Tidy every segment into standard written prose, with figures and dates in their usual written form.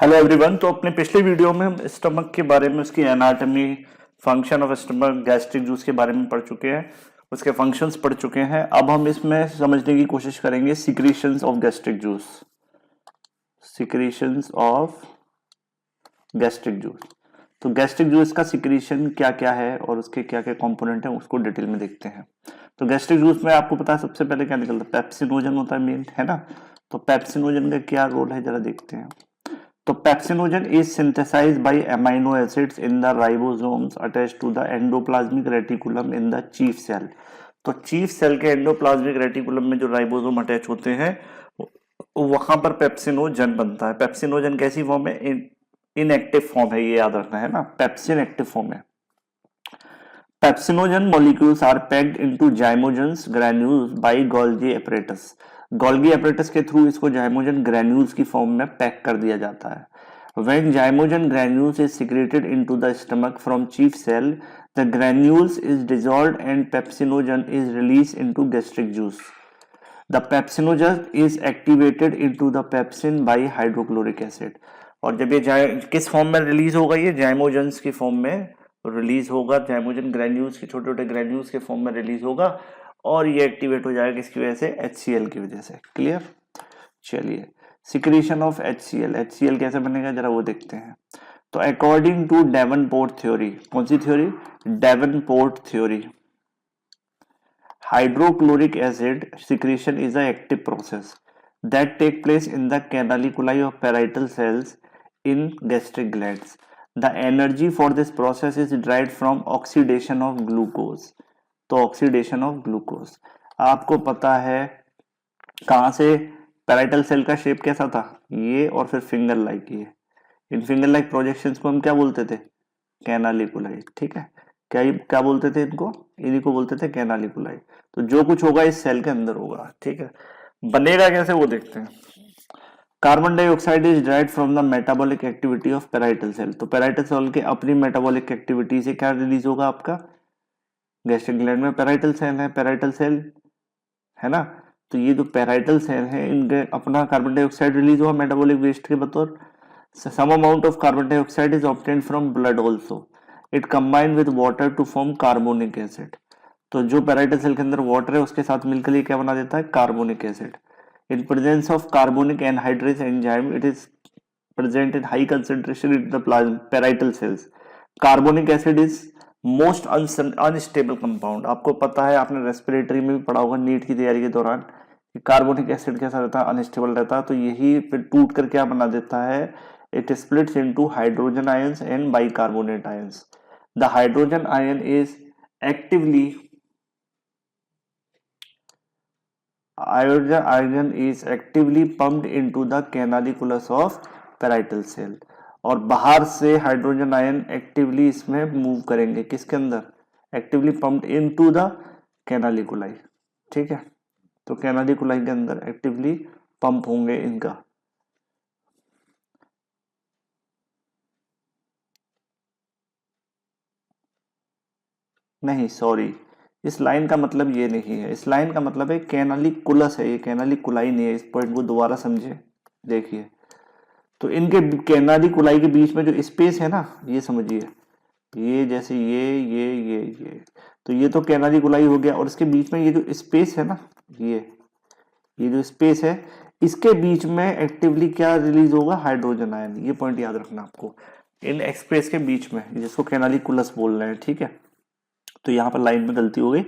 Hello everyone. तो अपने पिछले वीडियो में हम स्टमक के बारे में, उसकी anatomy, function of stomach, gastric juice के बारे में पढ़ चुके हैं, उसके फंक्शंस पढ़ चुके हैं। अब हम इसमें समझने की कोशिश करेंगे secretions of gastric juice. Secretions of gastric juice. तो गैस्ट्रिक जूस का सिक्रीशन क्या क्या है और उसके क्या क्या कंपोनेंट हैं उसको डिटेल में देखते हैं। तो गैस्ट्रिक जूस में आपको पता है सबसे पहले क्या निकलता है, पेप्सिनोजन होता है मेन, है ना। तो पेप्सिनोजन का क्या रोल है जरा देखते हैं। तो pepsinogen is synthesised by amino acids in the ribosomes attached to the endoplasmic reticulum in the chief cell. तो चीफ सेल के एंडोप्लाज्मिक रेटिकुलम में जो राइबोसोम अटैच होते हैं वहां पर पेप्सिनोजन बनता है। पेप्सिनोजन कैसी फॉर्म है? इनएक्टिव फॉर्म है, ये याद रखना है ना, पेप्सिन एक्टिव फॉर्म है। Pepsinogen molecules are packed into zymogens granules by Golgi apparatus। Golgi apparatus के थ्रू इसको जाइमोजन ग्रेन्यूल्स की फॉर्म में पैक कर दिया जाता है। When zymogen granules is secreted into the stomach from chief cell, the granules is dissolved and pepsinogen is released into gastric juice। The pepsinogen is activated into the pepsin by hydrochloric acid। और जब ये किस form में release होगा, ये zymogens की form में release होगा, जाइमोजन ग्रेन्यूल्स के छोटे छोटे ग्रेन्यूल्स के फॉर्म में रिलीज होगा और ये एक्टिवेट हो जाएगा किसकी वजह से? HCl की वजह से। क्लियर? चलिए, सिक्रीशन ऑफ HCl। HCl कैसे बनेगा जरा वो देखते हैं। तो अकॉर्डिंग टू डेवनपोर्ट थ्योरी, कौन सी थ्योरी? Davenport theory, hydrochloric acid secretion is an active process that take place in the canaliculi of parietal cells in gastric glands। The energy for this process is derived from oxidation of glucose। तो oxidation of glucose आपको पता है कहां से? Parietal cell का shape कैसा था? ये, और फिर फिंगर लाइक ये। इन फिंगर लाइक प्रोजेक्शंस को हम क्या बोलते थे? कैनालिकुलाई। ठीक है, क्या बोलते थे इनको? इन्हीं को बोलते थे कैनालिकुलाई। तो जो कुछ होगा इस सेल के अंदर होगा। ठीक है, बनेगा कैसे वो देखते हैं। Carbon dioxide is derived from the metabolic activity of parietal cell. तो पैराइटल सेल के अपनी मेटाबॉलिक एक्टिविटी से क्या रिलीज होगा आपका? गैस्ट्रिक ग्लैंड में पैराइटल सेल है, पैराइटल सेल है ना। तो ये जो पैराइटल सेल है इनके अपना कार्बन डाइऑक्साइड रिलीज हुआ मेटाबॉलिक वेस्ट के बतौर। Some amount of carbon dioxide is obtained from blood also. It combine with water to form carbonic acid. तो जो पैराइटल सेल के अंदर वाटर है उसके साथ मिलकर ये क्या बना देता है? Carbonic acid. In presence of carbonic anhydrase enzyme it is present in high concentration in the parietal cells। Carbonic acid is most unstable compound. आपको पता है, आपने रेस्पिरेटरी में भी पढ़ा होगा नीट की तैयारी के दौरान कि कार्बोनिक एसिड कैसा रहता है? अनस्टेबल रहता है। तो यही फिर टूट कर क्या बना देता है? It splits into hydrogen ions and bicarbonate ions. The hydrogen ion is actively iron is actively pumped into the canaliculus of parietal cell। और बाहर से हाइड्रोजन आयन एक्टिवली इसमें मूव करेंगे, किसके अंदर? Actively pumped into the canaliculi. ठीक है, तो कैनालिकुलाई के अंदर एक्टिवली पंप होंगे इनका। नहीं, सॉरी, इस लाइन का मतलब ये नहीं है। इस लाइन का मतलब है कैनालिकुलस है, ये कैनालिकुलाई नहीं है। इस पॉइंट को दोबारा समझे, देखिए। तो इनके कैनालिकुलाई के बीच में जो स्पेस है ना, ये समझिए, ये जैसे ये तो ये तो कैनालिकुलाई हो गया। और इसके बीच में ये जो स्पेस है ना, ये जो स्पेस है, इसके बीच में एक्टिवली क्या रिलीज होगा? Hydrogen ion. ये पॉइंट याद रखना आपको, इन स्पेस के बीच में, जिसको कैनालिकुलस बोल रहे हैं। ठीक है, तो यहां पर लाइन में गलती हो गई।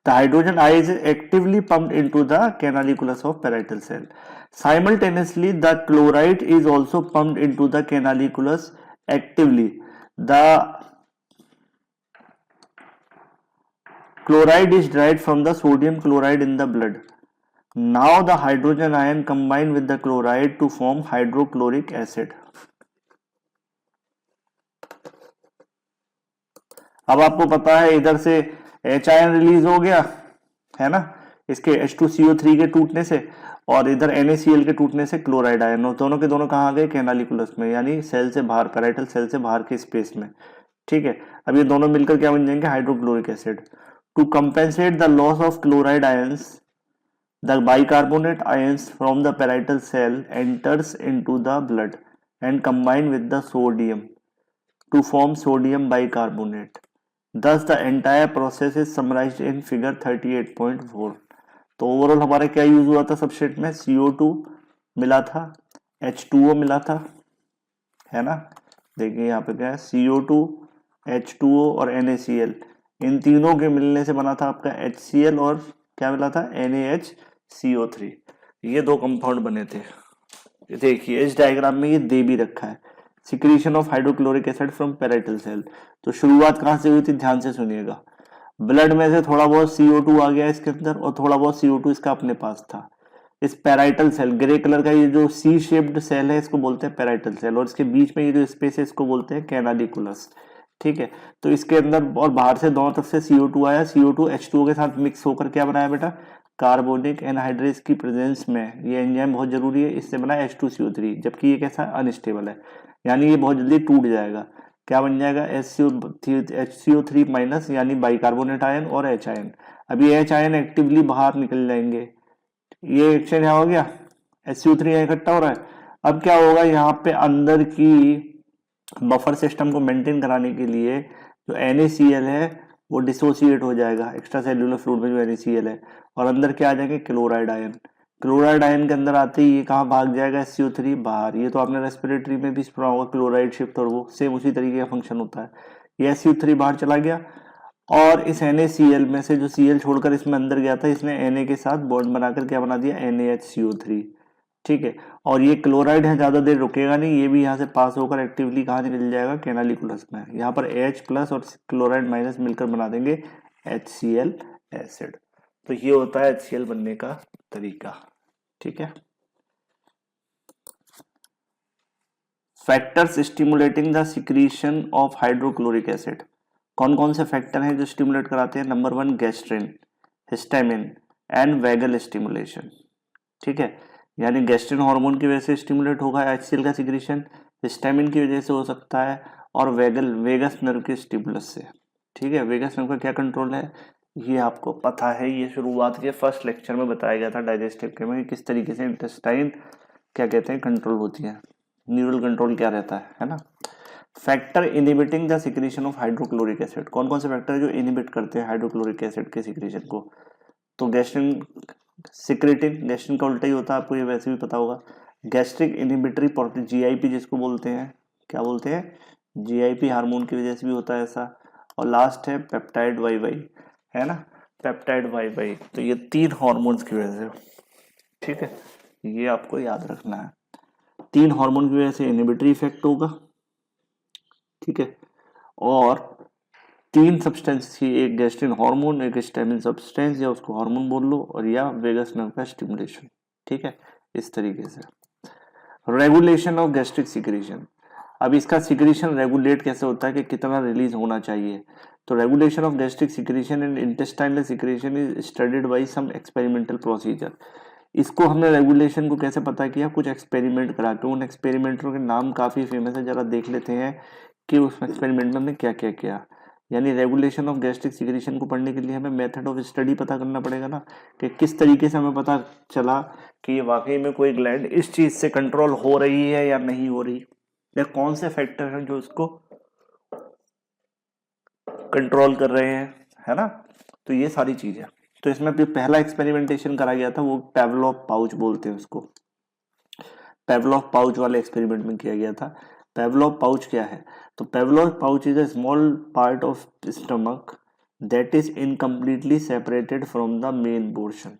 The hydrogen ion is actively pumped into the canaliculus of parietal cell. Simultaneously the chloride is also pumped into the canaliculus actively. The chloride is derived from the sodium chloride in the blood। Now the hydrogen ion combine with the chloride to form hydrochloric acid। अब आपको पता है इधर से H ion release हो गया है ना, इसके H2CO3 के टूटने से, और इधर NaCl के टूटने से क्लोराइड आयन, और दोनों के दोनों कहाँ आ गए? कैनालिकुलस में, यानी सेल से बाहर, पैराइटल सेल से बाहर के स्पेस में। ठीक है, अब ये दोनों मिलकर क्या बन जाएंगे? Hydrochloric acid. To compensate the loss of chloride ions, the bicarbonate ions from the parietal cell enters into the blood and combine with the sodium to form sodium bicarbonate. Thus the entire process is summarized in figure 38.4. तो overall हमारा क्या use हुआ था substrate में, CO2 मिला था, H2O मिला था, है ना। देखिए यहाँ पे क्या है, CO2, H2O और NaCl, इन तीनों के मिलने से बना था आपका HCl, और क्या मिला था, NaHCO3। ये दो कंपाउंड बने थे। देखिए इस डायग्राम में ये दे भी रखा है, secretion of hydrochloric acid from parietal cell. तो शुरुआत कहाँ से हुई थी, ध्यान से सुनिएगा। ब्लड में से थोड़ा बहुत CO2 आ गया इसके अंदर, और थोड़ा बहुत CO2 इसका अपने पास था। इस पेराइटल सेल, ग्रे कलर का ये जो सी शेप्ड सेल है, इसको बोलते हैं पेराइटल सेल, और इसके बीच में ये जो स्पेस है इसको बोलते हैं कैनालिकुलस। ठीक है, तो इसके अंदर और बाहर से दोनों तरफ से CO2 आया, CO2 H2O के साथ मिक्स होकर क्या बनाया बेटा, कार्बोनिक एनहाइड्रेस की प्रेजेंस में ये एंजाइम बहुत जरूरी है, इससे बना H2CO3, जबकि ये कैसा अनस्टेबल है, यानी ये बहुत जल्दी टूट जाएगा। क्या बन जाएगा, HCO3 माइनस, यानी बाइकार्बोनेट आयन और H आयन। अभी H आयन एक्टिवली बाहर निकल जाएंगे, ये एक्सचेंज यहाँ हो गया, SU3 यहाँ इकट्ठा हो रहा है। अब क्या होगा, यहाँ पे अंदर की बफर सिस्टम को मेंटेन कराने के लिए जो NaCl है वो डिसोसिएट हो जाएगा एक्स्ट्रा सेल्यूलर फ्लूइड में जो NaCl है, और अंदर क्या आ जाएंगे, क्लोराइड आयन। क्लोराइड आयन के अंदर आते ही ये कहाँ भाग जाएगा, SU3 बाहर। ये तो आपने रेस्पिरेटरी में भी सुना होगा, क्लोराइड शिफ्ट, और वो सेम उसी तरीके का फंक्शन होता है। ये SU3 बाहर चला गया, और इस NaCl में से जो Cl छोड़कर इसमें अंदर गया था, इसने Na के साथ बॉन्ड बनाकर क्या बना दिया, NaHCO3। ठीक है, और ये क्लोराइड है, ज्यादा देर रुकेगा नहीं, ये भी यहाँ से पास होकर एक्टिवली कहाँ निकल जाएगा, कैनालिकुलस में। यहाँ पर H प्लस और क्लोराइड माइनस मिलकर बना देंगे HCl एसिड। तो ये होता है HCl बनने का तरीका। ठीक है, factors stimulating the secretion of hydrochloric acid. कौन कौन से फैक्टर हैं जो स्टिमुलेट कराते हैं, number 1 gastrin, histamine and vagal stimulation. ठीक है, यानी गैस्ट्रिन हार्मोन की वजह से स्टिमुलेट होगा HCl का सिक्रीशन, हिस्टामिन की वजह से हो सकता है, और वेगस नर्व के स्टिमुलस से। ठीक है, वेगस नर्व का क्या कंट्रोल है, ये आपको पता है, ये शुरुआत के फर्स्ट लेक्चर में बताया गया था डाइजेस्टिव के में, किस तरीके से इंटेस्टाइन क्या कहते हैं कंट्रोल होती है, न्यूरल कंट्रोल क्या रहता है ना। Factor inhibiting the secretion of hydrochloric acid. कौन कौन से फैक्टर है जो इनहिबिट करते हैं हाइड्रोक्लोरिक एसिड के सिक्रीशन को, तो गैस्ट्रिन सिक्रेटिन, गैस्ट्रिन का उल्टा ही होता है, आपको ये वैसे भी पता होगा। गैस्ट्रिक इनहिबिटरी प्रोटीन, GIP जिसको बोलते हैं, क्या बोलते हैं, GIP हार्मोन की वजह से भी होता है ऐसा। और लास्ट है पेप्टाइड YY, है ना, पेप्टाइड YY। तो ये 3 हार्मोन्स की वजह से, ठीक है, ये आपको याद रखना है, 3 हार्मोन की वजह से इनहिबिटरी इफेक्ट होगा। ठीक है, और 3 सब्सटेंस थी, एक गैस्ट्रिन हार्मोन, एक हिस्टामिन सब्सटेंस, या उसको हार्मोन बोल लो, और या वेगस नर्व का स्टिमुलेशन। ठीक है, इस तरीके से। Regulation of gastric secretion. अब इसका सिक्रीशन रेगुलेट कैसे होता है कि कितना रिलीज होना चाहिए, तो regulation of gastric secretion and intestinal secretion is studied by some experimental procedure. इसको हमने रेगुलेशन को कैसे पता किया, कुछ एक्सपेरिमेंट करा के। उन एक्सपेरिमेंटरों के नाम काफी फेमस है, जरा देख लेते हैं कि उस एक्सपेरिमेंट में हमने क्या क्या किया। यानी रेगुलेशन ऑफ गैस्ट्रिक सिक्रीशन को पढ़ने के लिए हमें मेथड ऑफ स्टडी पता करना पड़ेगा ना, कि किस तरीके से हमें पता चला कि ये वाकई में कोई ग्लैंड इस चीज से कंट्रोल हो रही है या नहीं हो रही, या कौन से फैक्टर हैं जो इसको कंट्रोल कर रहे हैं, है ना। तो ये सारी चीजें, तो इसमें पहला एक्सपेरिमेंटेशन करा गया था, वो पेवलोव पाउच बोलते हैं उसको, पेवलोव पाउच वाले एक्सपेरिमेंट में किया गया था। पेवलोव पाउच क्या है, तो Pavlov pouch is a small part of stomach that is incompletely separated from the main portion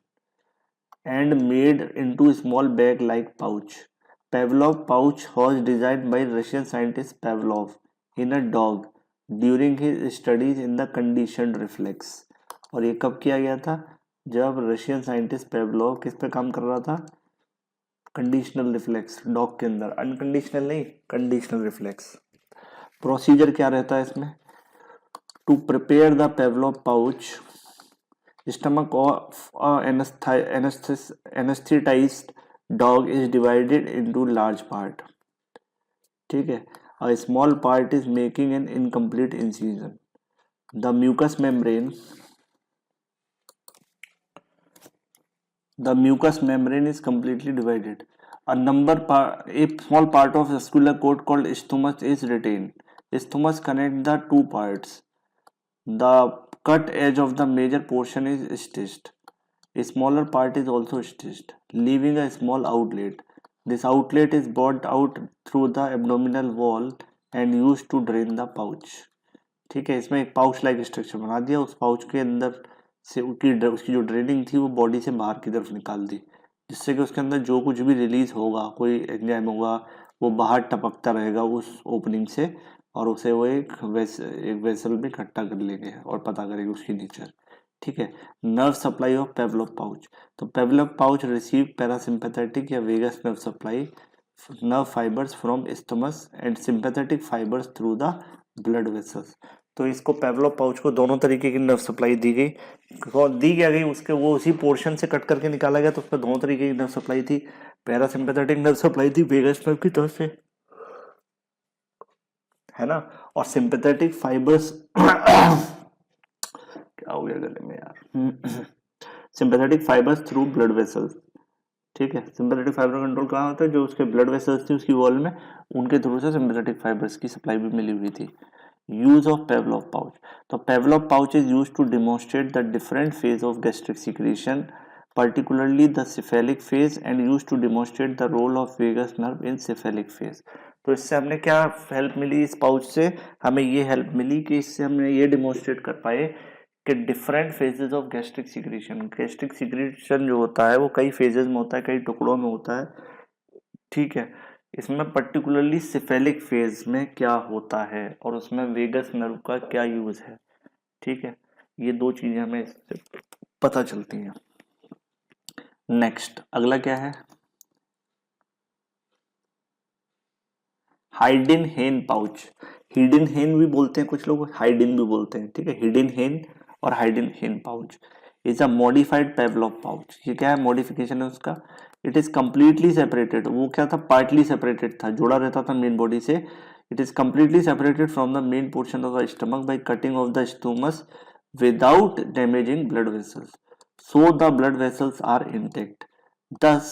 and made into small bag like pouch. Pavlov pouch was designed by Russian scientist Pavlov in a dog during his studies in the conditioned reflex. और ये कब किया गया था, जब Russian scientist पेवलोव किस पे काम कर रहा था, कंडीशनल रिफ्लेक्स डॉग के अंदर, अनकंडीशनल नहीं, कंडीशनल रिफ्लेक्स। प्रोसीजर क्या रहता है इसमें, to prepare the Pavlov pouch, stomach of anesthetized dog is divided into large part. ठीक है, a small part is making an incomplete incision. The mucous membrane is completely divided. a a small part of vascular cord called isthmus is retained. Isthmus connect the two parts. The cut edge of the major portion is stitched. A smaller part is also stitched, leaving a small outlet. This outlet is brought out through the abdominal wall and used to drain the pouch. ठीक है, इसमें एक pouch like structure बना दिया, उस pouch के अंदर से उसकी जो ड्रेनिंग थी वो बॉडी से बाहर की तरफ निकाल दी, जिससे कि उसके अंदर जो कुछ भी रिलीज होगा, कोई एंजाइम होगा, वो बाहर टपकता रहेगा उस ओपनिंग से, और उसे वो एक वेसल में इकट्ठा कर लेंगे और पता करेंगे उसकी नेचर। ठीक है। Nerve supply of Pavlov pouch, तो पेवलोव पाउच रिसीव पैरासिम्पैथेटिक या vagus nerve supply nerve fibres from stomach and sympathetic fibres through the blood vessels. तो इसको पेवलोव पाउच को दोनों तरीके की नर्व सप्लाई दी गई, दी क्या गई, उसके वो उसी पोर्शन से कट करके निकाला गया, तो उसमें दोनों तरीके की नर्व सप्लाई थी। पैरासिम्पैथेटिक नर्व सप्लाई थी वेगस नर्व की तरफ से, है ना, और सिंपैथेटिक फाइबर्स क्या हो गया गले में यार, sympathetic fibres through blood vessels. ठीक है, सिंपैथेटिक फाइबर कंट्रोल कहाँ होता है, जो उसके ब्लड वेसल्स थी उसकी वॉल में, उनके थ्रू से सिंपैथेटिक फाइबर्स की सप्लाई भी मिली हुई थी। यूज ऑफ पेवलोव पाउच, तो Pavlov pouch is used to demonstrate the different phase of gastric secretion, particularly the cephalic phase, and used to demonstrate the role of vagus nerve in cephalic phase। तो इससे हमने क्या help मिली, इस pouch से हमें ये help मिली कि इससे हमने ये डिमोन्स्ट्रेट कर पाए कि different phases of gastric secretion जो होता है वो कई फेजेस में होता है, कई टुकड़ों में होता है। ठीक है, इसमें पर्टिकुलरली सिफेलिक फेज में क्या होता है और उसमें वेगस नर्व का क्या यूज है। ठीक है, ये दो चीजें हमें इससे पता चलती हैं। नेक्स्ट अगला क्या है, हाइडिन हेन पाउच। हिडन हेन भी बोलते हैं कुछ लोग, हाइडिन भी बोलते हैं। ठीक है, हिडन हेन और Heidenhain pouch is a modified Pavlov pouch. ये क्या है, मॉडिफिकेशन है उसका। इट इज कंप्लीटली सेपरेटेड, वो क्या था, पार्टली सेपरेटेड था, जुड़ा रहता था मेन बॉडी से। It is completely separated from the main portion of the stomach by cutting off the stomach without damaging blood vessels, so the blood vessels are intact. Thus,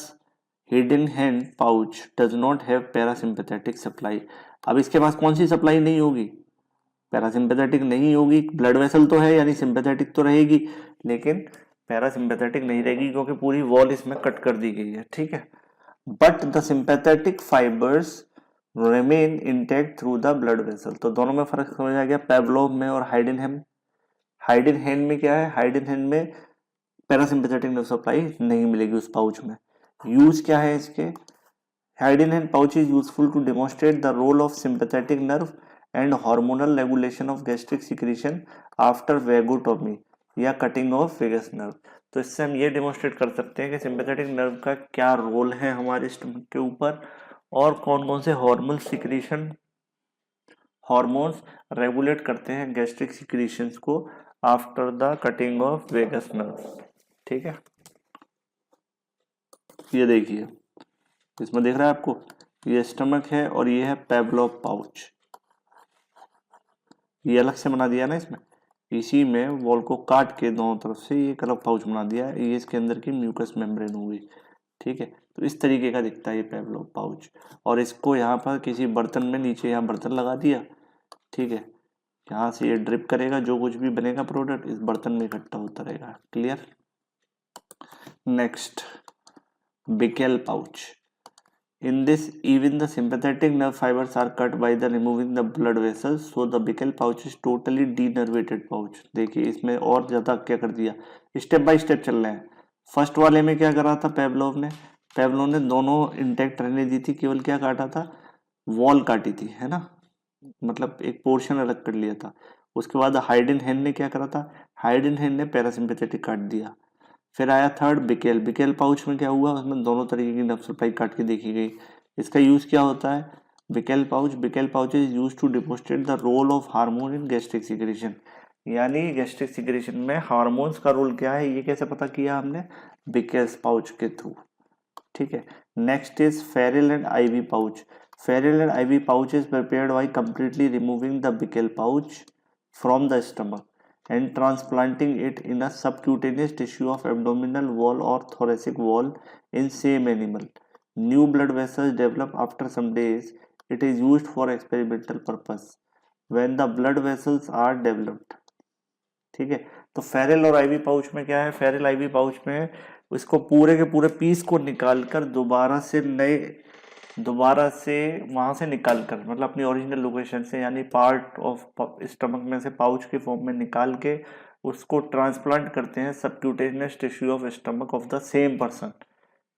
hidden hand pouch does not have parasympathetic supply। अब इसके पास कौन C supply नहीं होगी, parasympathetic नहीं होगी। Blood vessel तो है यानी सिंपैथेटिक तो रहेगी, लेकिन पैरासिम्पैथेटिक नहीं रहेगी क्योंकि पूरी वॉल इसमें कट कर दी गई है। ठीक है, but the sympathetic fibres remain intact through the blood vessel. तो दोनों में फर्क समझ आ गया, पेवलोव में और हाइडन हेन। हाइडन हेन में क्या है, हाइडन हेन में पैरासिम्पैथेटिक नर्व सप्लाई नहीं मिलेगी उस पाउच में। यूज क्या है इसके, Heidenhain pouch is useful to demonstrate the role of sympathetic nerve and hormonal regulation of gastric secretion after vagotomy या कटिंग ऑफ वेगस नर्व। तो इससे हम ये डेमोन्स्ट्रेट कर सकते हैं कि सिंपैथेटिक नर्व का क्या रोल है हमारे स्टमक के ऊपर, और कौन कौन से हार्मोन्स रेगुलेट करते हैं गैस्ट्रिक सिक्रीशंस को after the cutting of vagus nerve. ठीक है, ये देखिए, इसमें देख रहा है आपको, ये स्टमक है और ये है पेवलोव पाउच, ये अलग से बना दिया ना इसमें, इसी में वॉल को काट के दोनों तरफ से ये एक अलग पाउच बना दिया, ये इसके अंदर की म्यूकस मेम्ब्रेन होगी। ठीक है, तो इस तरीके का दिखता है ये पेवलोव पाउच, और इसको यहाँ पर किसी बर्तन में, नीचे यहाँ बर्तन लगा दिया। ठीक है, यहाँ से ये ड्रिप करेगा, जो कुछ भी बनेगा प्रोडक्ट इस बर्तन में इकट्ठा होता रहेगा। Clear. Next, Bickel pouch. In this, even the sympathetic nerve fibers are cut by the removing the blood vessels, so the Bickel pouch is totally denervated pouch। देखिए इसमें और ज्यादा क्या कर दिया, स्टेप बाय स्टेप चल रहे हैं। फर्स्ट वाले में क्या करा था पेवलोव ने, दोनों इंटैक्ट रहने दी थी, केवल क्या काटा था, वॉल काटी थी, है ना, मतलब एक पोर्शन अलग कर लिया था। उसके बाद हाइडन हेन ने क्या करा था, हाइडन हेन ने पैरासिम्पैथेटिक काट दिया। फिर आया थर्ड बिकेल पाउच में क्या हुआ, उसमें दोनों तरीके की नर्व सप्लाई काट के देखी गई। इसका यूज क्या होता है, Bickel pouch is use to demonstrate the role of hormone in gastric secretion, यानी गैस्ट्रिक सिक्रीशन में हार्मोन्स का रोल क्या है, ये कैसे पता किया हमने, बिकेल्स पाउच के थ्रू। ठीक है, next is Farrell and Ivy pouch. Farrell and Ivy pouch is prepared by completely removing the Bickel pouch from the stomach and transplanting it in a subcutaneous tissue of abdominal wall or thoracic wall in same animal। New blood vessels develop after some days, it is used for experimental purpose when the blood vessels are developed. ठीक है, तो Feral और ivy pouch में क्या है, Feral ivy pouch में इसको पूरे के पूरे पीस को निकालकर दोबारा से वहां से निकाल कर, मतलब अपनी ओरिजिनल लोकेशन से, यानी पार्ट ऑफ स्टमक में से पाउच के फॉर्म में निकाल के उसको ट्रांसप्लांट करते हैं subcutaneous tissue of stomach of the same person.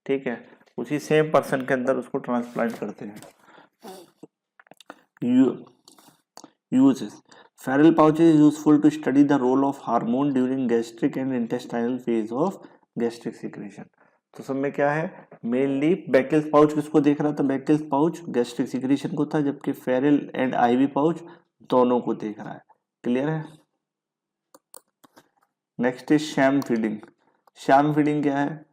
ठीक है, उसी सेम पर्सन के अंदर उसको ट्रांसप्लांट करते हैं। Uses. Feral pouch is useful to study the role of hormone during gastric and intestinal phase of gastric secretion. तो सब में क्या है, मेनली बैकेल्स पाउच किसको देख रहा था, बैकेल्स पाउच गैस्ट्रिक सिक्रीशन को था, जबकि फेरल एंड आईवी पाउच दोनों को देख रहा है। क्लियर है। Next is sham feeding. Sham feeding क्या है,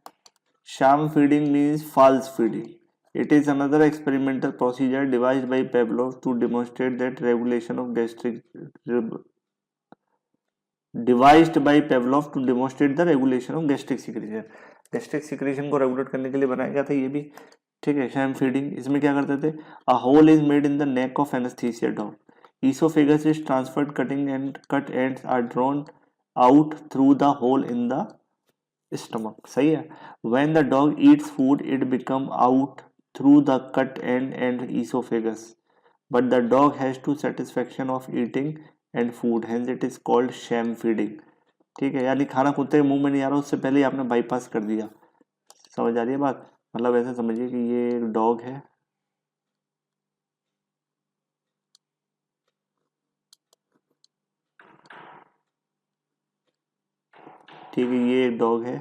sham feeding means false feeding. It is another experimental procedure devised by Pavlov to demonstrate that regulation of gastric secretion। Gastric secretion को regulate करने के लिए बनाया गया था ये भी। ठीक है, शैम फीडिंग, इसमें क्या करते थे, a hole is made in the neck of anaesthesia dog, oesophagus is transferred, cutting and cut ends are drawn out through the hole in the stomach. सही है। When the dog eats food it become out through the cut end and esophagus, but the dog has to satisfaction of eating and food, hence it is called sham feeding। ठीक है, यानी खाना कुत्ते के मुंह में नहीं आ रहा, उससे पहले ही आपने बाईपास कर दिया। समझ आ रही है बात, मतलब ऐसे समझिए कि ये एक डॉग है, ठीक है, ये एक डॉग है,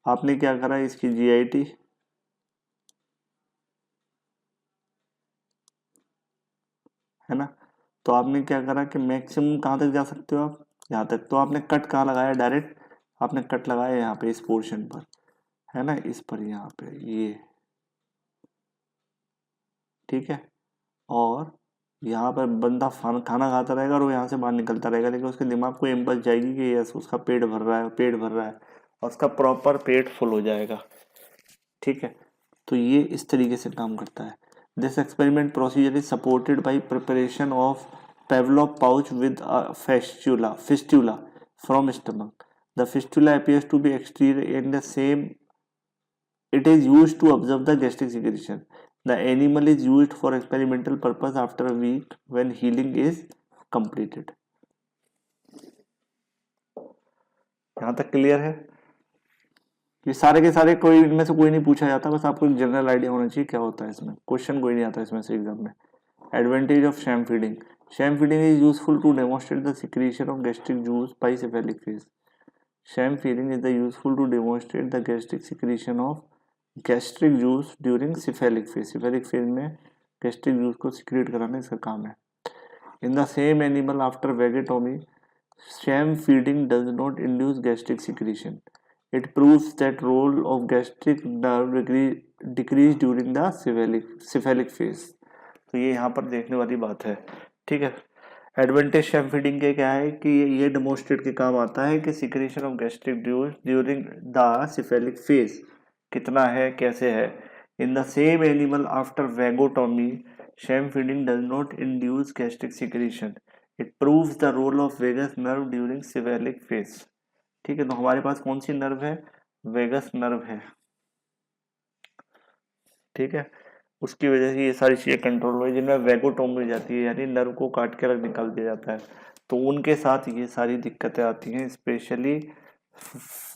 आपने क्या करा, इसकी जीआईटी, है ना, तो आपने क्या करा कि मैक्सिमम कहाँ तक जा सकते हो आप, यहाँ तक। तो आपने कट कहाँ लगाया, डायरेक्ट आपने कट लगाया यहाँ पे इस पोर्शन पर, है ना, इस पर, यहाँ पे ये। ठीक है, और यहाँ पर बंदा खाना खाता रहेगा और वो यहाँ से बाहर निकलता रहेगा, लेकिन उसके दिमाग को इम्पल्स जाएगी कि यस उसका पेट भर रहा है, पेट भर रहा है, और उसका प्रॉपर पेट फुल हो जाएगा। ठीक है, तो ये इस तरीके से काम करता है। This experiment procedure is supported by preparation of Pavlov pouch with fistula from stomach. The fistula appears to be exterior in the same, it is used to observe the gastric secretion. The animal is used for experimental purpose after a week when healing is completed। यहाँ तक clear है। ये सारे के सारे कोई इनमें से कोई नहीं पूछा जाता, बस आपको एक जनरल आइडिया होना चाहिए क्या होता है इसमें, क्वेश्चन कोई नहीं आता इसमें से एग्जाम में। Advantage of sham feeding. Sham feeding is useful to demonstrate the secretion of gastric juice by cephalic phase. Sham feeding is the useful to demonstrate the gastric secretion of gastric juice during cephalic phase. Cephalic phase में gastric juice को secrete कराना इसका काम है। In the same animal after vagotomy, sham feeding does not induce gastric secretion. It proves that role of gastric nerve decrease during the cephalic phase। तो ये यहाँ पर देखने वाली बात है। ठीक है, एडवांटेज शैम फीडिंग के क्या है कि ये डेमोन्स्ट्रेट के काम आता है कि secretion of gastric juice during the cephalic phase कितना है, कैसे है। In the same animal after vagotomy, sham feeding does not induce gastric secretion। It proves the role of vagus nerve during cephalic phase। ठीक है, तो हमारे पास कौन सी nerve है, वेगस नर्व है। ठीक है, उसकी वजह से ये सारी चीजें कंट्रोल हुई, जिनमें वेगोटोमी हो जाती है, यानी नर्व को काट के अलग निकाल दिया जाता है, तो उनके साथ ये सारी दिक्कतें आती हैं, स्पेशली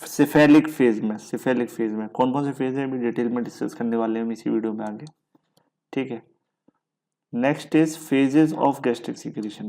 सिफेलिक फेज में। सिफेलिक फेज में कौन कौन से फेज है अभी डिटेल में डिस्कस करने वाले हैं हम इसी वीडियो में आगे। ठीक है, next is phases of gastric secretion.